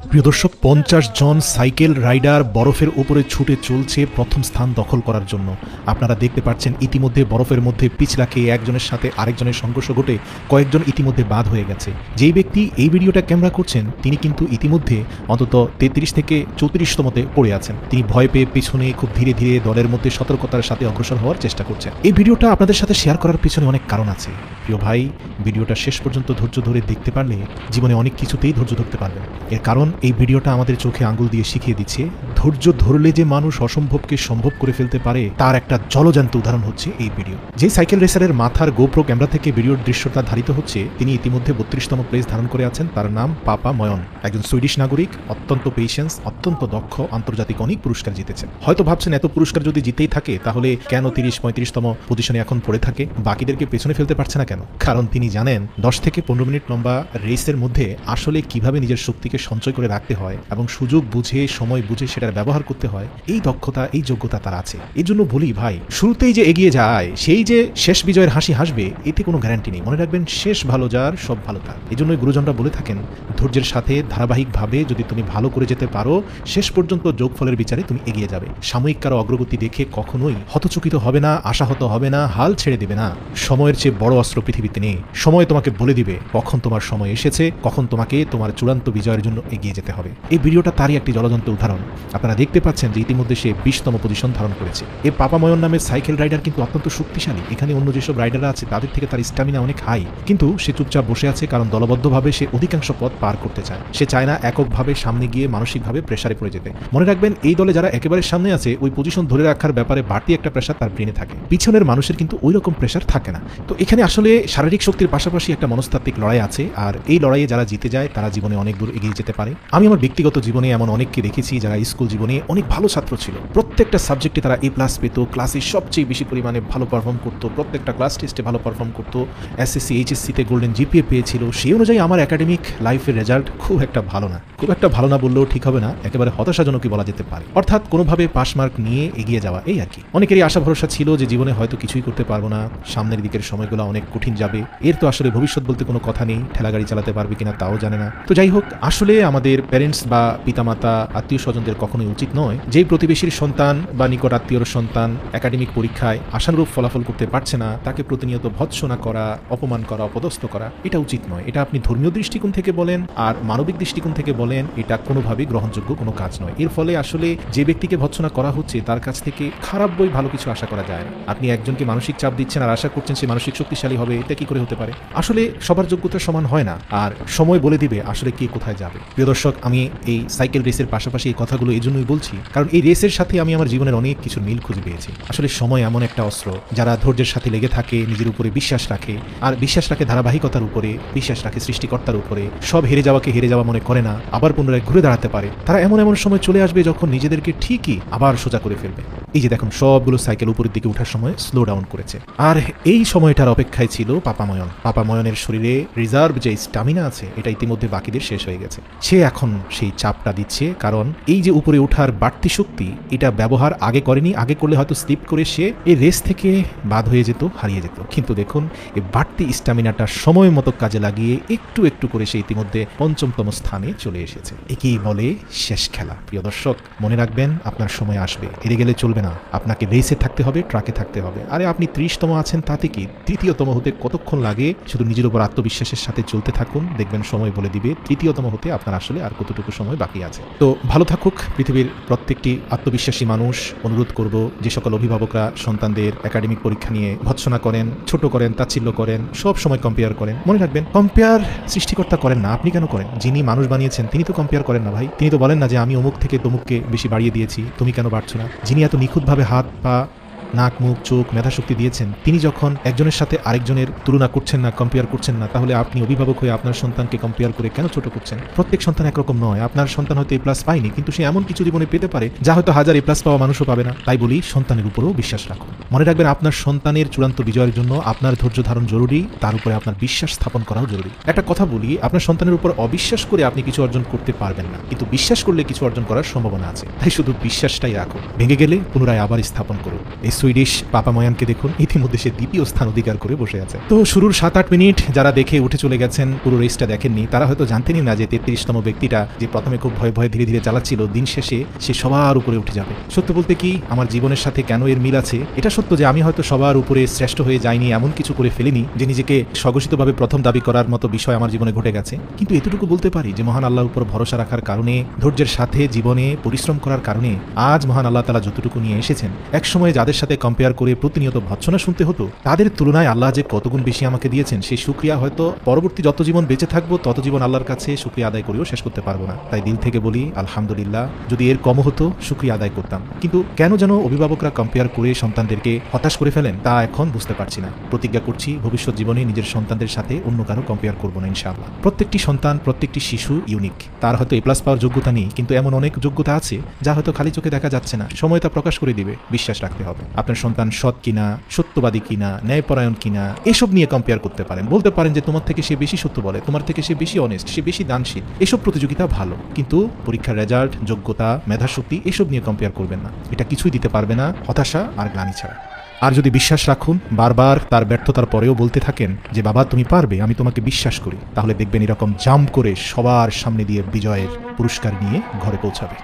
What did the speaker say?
প্রিয় দর্শক, 50 জন cycle rider বরফের উপরে ছুটে চলছে প্রথম স্থান দখল করার জন্য। আপনারা দেখতে পাচ্ছেন ইতিমধ্যে বরফের মধ্যে পিছলা খেয়ে একজনের সাথে আরেকজনের সংঘর্ষ ঘটে কয়েকজন ইতিমধ্যে বাদ হয়ে গেছে। যেই ব্যক্তি এই ভিডিওটা ক্যামেরা করছেন তিনি কিন্তু ইতিমধ্যে অন্তত 33 থেকে 34তমতে পড়ে আছেন। তিনি ভয় পেয়ে পিছনে খুব ধীরে ধীরে দলের মধ্যে সতর্কতার সাথে অগ্রসর হওয়ার চেষ্টা করছেন। এই ভিডিওটা আপনাদের সাথে শেয়ার করার পিছনে অনেক কারণ আছে। প্রিয় ভাই, ভিডিওটা শেষ পর্যন্ত ধৈর্য ধরে দেখতে পারলে জীবনে অনেক কিছুতেই ধৈর্য ধরতে পারবেন। এর কারণ এই ভিডিওটা আমাদের চোখে আঙ্গুল দিয়ে শিখিয়ে দিচ্ছে ধৈর্য ধরলে যে মানুষ অসম্ভবকে সম্ভব করে ফেলতে পারে তার একটা জলজান্ত উদাহরণ হচ্ছে এই ভিডিও। যে সাইকেল রেসারের মাথার গোপ্রো ক্যামেরা থেকে ভিডিওর দৃশ্যটা ধারিত হচ্ছে তিনি ইতিমধ্যে 32তম প্লেস ধারণ করে আছেন। তার নাম পাপা ময়ন, একজন সুইডিশ নাগরিক, অত্যন্ত পেশেন্স, অত্যন্ত দক্ষ, আন্তর্জাতিক অনেক পুরস্কার জিতেছেন। হয়তো ভাবছেন এত পুরস্কার যদি জিতেই থাকে তাহলে কেন 30-35তম পজিশনে এখন পড়ে থাকে, বাকিদেরকে পেছনে ফেলতে পারছে না কেন? কারণ তিনি জানেন 10 থেকে 15 মিনিট লম্বা রেসের মধ্যে আসলে কিভাবে নিজের শক্তিকে সঞ্চয় করে রাখতে হয় এবং সুযোগ বুঝে সময় বুঝে সেটার ব্যবহার করতে হয়, এই দক্ষতা এই যোগ্যতা তার আছে। এই জন্য বলি ভাই, শুরুতেই যে এগিয়ে যায় সেই যে শেষ বিজয়ের হাসি হাসবে এতে কোনো গ্যারান্টি নেই। মনে রাখবেন, শেষ ভালো যার সব ভালো তার। এই জন্যই গুরুজনরা বলে থাকেন ধৈর্যের সাথে ধারাবাহিকভাবে যদি তুমি ভালো করে যেতে পারো শেষ পর্যন্ত যোগফলের বিচারে তুমি এগিয়ে যাবে। সাময়িক কারো অগ্রগতি দেখে কখনোই হতচকিত হবে না, আশাহত হবে না, হাল ছেড়ে দেবে না। সময়ের চেয়ে বড় অস্ত্র পৃথিবীতে নেই। সময় তোমাকে বলে দিবে কখন তোমার সময় এসেছে, কখন তোমাকে তোমার চূড়ান্ত বিজয়ের জন্য এগিয়ে যেতে হবে। এই ভিডিওটা তারই একটি জলজন্ত উদাহরণ। আপনারা দেখতে পাচ্ছেন যে ইতিমধ্যে সে 20তম পজিশন ধারণ করেছে। এই পাপা ময়ন নামের সাইকেল রাইডার কিন্তু অত্যন্ত শক্তিশালী। এখানে অন্য যেসব রাইডাররা আছে তাদের থেকে তার স্ট্যামিনা অনেক হাই, কিন্তু সে চুপচাপ বসে আছে কারণ দলবদ্ধভাবে সে অধিকাংশ পথ পার করতে চায়। সে চায় না এককভাবে সামনে গিয়ে মানসিকভাবে প্রেসারে পড়ে যেতে। মনে রাখবেন, এই দলে যারা একেবারে সামনে আছে ওই পজিশন ধরে রাখার ব্যাপারে বাড়তি একটা প্রেসার তার ব্রেনে থাকে, পিছনের মানুষের কিন্তু ওই রকম প্রেসার থাকে না। তো এখানে আসলে শারীরিক শক্তির পাশাপাশি একটা মনস্তাত্ত্বিক লড়াই আছে, আর এই লড়াইয়ে যারা জিতে যায় তারা জীবনে অনেক দূর এগিয়ে যেতে পারে। আমি আমার ব্যক্তিগত জীবনে এমন অনেককে দেখেছি যারা স্কুল জীবনে অনেক ভালো ছাত্র ছিল, প্রত্যেকটা সাবজেক্টে তারা A+ পেত, ক্লাসে সবচেয়ে বেশি পরিমাণে ভালো পারফর্ম করতো, প্রত্যেকটা ক্লাস টেস্টে ভালো পারফর্ম করতো, SSC HSCতে গোল্ডেন GPA পেয়েছিল। সেই অনুযায়ী আমার একাডেমিক লাইফের রেজাল্ট খুব একটা ভালো না, খুব একটা ভালো না বললেও ঠিক হবে না, একেবারে হতাশাজনকই বলা যেতে পারে। অর্থাৎ কোনোভাবে পাস মার্ক নিয়ে এগিয়ে যাওয়া, এই আর কি। অনেকেরই আশা ভরসা ছিল যে জীবনে হয়তো কিছুই করতে পারবো না, সামনের দিকের সময়গুলো অনেক কঠিন যাবে, এর তো আসলে ভবিষ্যৎ বলতে কোনো কথা নেই, ঠেলাগাড়ি চালাতে পারবে কিনা তাও জানে না। তো যাই হোক, আসলে আমাদের প্যারেন্টস বা পিতামাতা আত্মীয় স্বজনদের কখনোই উচিত নয় যেই প্রতিবেশীর সন্তান বা নিকট আত্মীয়র সন্তান একাডেমিক পরীক্ষায় আশানুরূপ ফলাফল করতে পারছে না তাকে প্রতিনিয়ত ভৎসনা করা, অপমান করা, অপদস্থ করা, এটা উচিত নয়। এটা আপনি ধর্মীয় দৃষ্টিকোণ থেকে বলেন আর মানবিক দৃষ্টিকোণ থেকে বলেন, এটা কোনোভাবেই গ্রহণযোগ্য কোনো কাজ নয়। এর ফলে আসলে যে ব্যক্তিকে ভৎসনা করা হচ্ছে তার কাছ থেকে খারাপ বই ভালো কিছু আশা করা যায় না। আপনি একজনকে মানসিক চাপ দিচ্ছেন আর আশা করছেন সে মানসিক শক্তিশালী হবে, এটা কি করে হতে পারে? আসলে সবার যোগ্যতা সমান হয় না, আর সময় বলে দিবে আসলে কে কোথায় যাবে। প্রিয় দর্শক, আমি এই সাইকেল রেসের পাশাপাশি এই কথাগুলো এই জন্যই বলছি কারণ এই রেসের সাথে আমি আমার জীবনের অনেক কিছু মিল খুঁজে পেয়েছি। আসলে সময় এমন একটা অস্ত্র, যারা ধৈর্যের সাথে লেগে থাকে, নিজের উপরে বিশ্বাস রাখে, আর বিশ্বাস রাখে ধারাবাহিকতার উপরে, বিশ্বাস রাখে সৃষ্টিকর্তার উপরে, সব হেরে যাওয়াকে হেরে যাওয়া মনে করে না, আবার পুনরায় ঘুরে দাঁড়াতে পারে, তারা এমন এমন সময় চলে আসবে যখন নিজেদেরকে ঠিকই আবার সোজা করে ফেলবে। এই যে দেখুন, সবগুলো সাইকেল উপরের দিকে ওঠার সময় স্লো ডাউন করেছে, আর এই সময়টার অপেক্ষায় ছিল পাপা ময়ন। পাপা ময়নের শরীরে রিজার্ভ যে স্টামিনা আছে এটা ইতিমধ্যে বাকিদের শেষ হয়ে গেছে। সে এখন সেই চাপটা দিচ্ছে, কারণ এই যে উপরে ওঠার বাড়তি শক্তি এটা ব্যবহার আগে করেনি। আগে করলে হয়তো স্লিপ করে সে এই রেস থেকে বাদ হয়ে যেত, হারিয়ে যেত। কিন্তু দেখুন, এই বাড়তি স্টামিনাটা সময় মতো কাজে লাগিয়ে একটু একটু করে সে ইতিমধ্যে 5তম স্থানে চলে এসেছে। একেই বলে শেষ খেলা। প্রিয় দর্শক, মনে রাখবেন আপনার সময় আসবে, হেরে গেলে চলবে না, আপনাকে রেসে থাকতে হবে, ট্রাকে থাকতে হবে। আরে আপনি 30তম আছেন তাতে কি, 3য়তম হতে কতক্ষণ লাগে? শুধু নিজের উপর আত্মবিশ্বাসের সাথে চলতে থাকুন, দেখবেন সময় বলে দিবে 3য়তম হতে আপনার আসলে আর কতটুকু সময় বাকি আছে। তো ভালো থাকুক পৃথিবীর প্রত্যেকটি আত্মবিশ্বাসী মানুষ। অনুরোধ করব, যে সকল অভিভাবকরা সন্তানদের একাডেমিক পরীক্ষা নিয়ে ভৎসনা করেন, ছোট করেন, তাচ্ছিল্য করেন, সব সময় কম্পেয়ার করেন, মনে রাখবেন কম্পেয়ার সৃষ্টিকর্তা করেন না, আপনি কেন করেন? যিনি মানুষ বানিয়েছেন তিনি তো কম্পেয়ার করেন না ভাই। তিনি তো বলেন না যে আমি অমুক থেকে তমুককে বেশি বাড়িয়ে দিয়েছি, তুমি কেন বাড়ছো না। যিনি এত নিখুঁতভাবে হাত, পা, নাক, মুখ, চোখ, মেধাশক্তি দিয়েছেন, তিনি যখন একজনের সাথে আরেকজনের তুলনা করছেন না, কম্পেয়ার করছেন না, তাহলে আপনি অভিভাবক হয়ে আপনার সন্তানকে কম্পেয়ার করে কেন ছোট করছেন? প্রত্যেক সন্তান একরকম নয়। আপনার সন্তান হয়তো A+ পায়নি, কিন্তু সে এমন কিছু জীবনে পেতে পারে যা হয়তো 1000 A+ পাওয়া মানুষও পাবে না। তাই বলি, সন্তানের উপরেও বিশ্বাস রাখুন। মনে রাখবেন, আপনার সন্তানের চূড়ান্ত বিজয়ের জন্য আপনার ধৈর্য ধারণ জরুরি, তার উপরে আপনার বিশ্বাস স্থাপন করাও জরুরি। একটা কথা বলি, আপনার সন্তানের উপর অবিশ্বাস করে আপনি কিছু অর্জন করতে পারবেন না, কিন্তু বিশ্বাস করলে কিছু অর্জন করার সম্ভাবনা আছে। তাই শুধু বিশ্বাসটাই রাখুন, ভেঙে গেলে পুনরায় আবার স্থাপন করুন। এই সুইডিশ পাপা ময়ানকে দেখুন, ইতিমধ্যে সে দ্বিতীয় স্থান অধিকার করে বসে আছে। তো শুরুর 7-8 মিনিট যারা দেখে উঠে চলে গেছেন, পুরো রেসটা দেখেননি, তারা হয়তো জানতেনই না যে 33তম ব্যক্তিটা যে প্রথমে খুব ভয়ে ভয়ে ধীরে ধীরে চালাচ্ছিল, দিন শেষে সে সবার উপরে উঠে যাবে। সত্য বলতে কি, আমার জীবনের সাথে কেন এর মিল আছে, এটা সত্য যে আমি হয়তো সবার উপরে শ্রেষ্ঠ হয়ে যাইনি, এমন কিছু করে ফেলিনি যে নিজেকে স্বঘোষিতভাবে প্রথম দাবি করার মতো বিষয় আমার জীবনে ঘটে গেছে। কিন্তু এতটুকু বলতে পারি যে মহান আল্লাহর উপর ভরসা রাখার কারণে, ধৈর্যের সাথে জীবনে পরিশ্রম করার কারণে আজ মহান আল্লাহ তাআলা যতটুকু নিয়ে এসেছেন, এক সময় যাদের সাথে কম্পেয়ার করে প্রতিনিয়ত ভৎসনা শুনতে হতো, তাদের তুলনায় আল্লাহ যে কতগুণ বেশি আমাকে দিয়েছেন, সেই শুকরিয়া হয়তো পরবর্তী যত জীবন বেঁচে থাকবো তত জীবন আল্লাহর কাছে শুকরিয়া আদায় করেও শেষ করতে পারবো না। তাই দিল থেকে বলি আলহামদুলিল্লাহ, যদি এর কম হতো শুকরিয়া আদায় করতাম। কিন্তু কেন যেন অভিভাবকরা কম্পেয়ার করে সন্তানদেরকে হতাশ করে ফেলেন, তা এখন বুঝতে পারছি না। প্রতিজ্ঞা করছি ভবিষ্যৎ জীবনে নিজের সন্তানদের সাথে অন্য কারো কম্পেয়ার করবো না ইনশাআল্লাহ। প্রত্যেকটি সন্তান, প্রত্যেকটি শিশু ইউনিক। তার হয়তো A+ পাওয়ার যোগ্যতা নেই, কিন্তু এমন অনেক যোগ্যতা আছে যা হয়তো খালি চোখে দেখা যাচ্ছে না, সময় তা প্রকাশ করে দিবে। বিশ্বাস রাখতে হবে। আপনার সন্তান সৎ কিনা, সত্যবাদী কিনা, ন্যায়পরায়ণ কিনা, এসব নিয়ে কম্পেয়ার করতে পারেন। বলতে পারেন যে তোমার থেকে সে বেশি সত্য বলে, তোমার থেকে সে বেশি অনেস্ট, সে বেশি দানশীল। এসব প্রতিযোগিতা ভালো, কিন্তু পরীক্ষার রেজাল্ট, যোগ্যতা, মেধাশক্তি এসব নিয়ে কম্পেয়ার করবেন না। এটা কিছুই দিতে পারবে না হতাশা আর গ্লানি ছাড়া। আর যদি বিশ্বাস রাখুন, বারবার তার ব্যর্থতার পরেও বলতে থাকেন যে বাবা তুমি পারবে, আমি তোমাকে বিশ্বাস করি, তাহলে দেখবেন এরকম জাম্প করে সবার সামনে দিয়ে বিজয়ের পুরস্কার নিয়ে ঘরে পৌঁছাবে।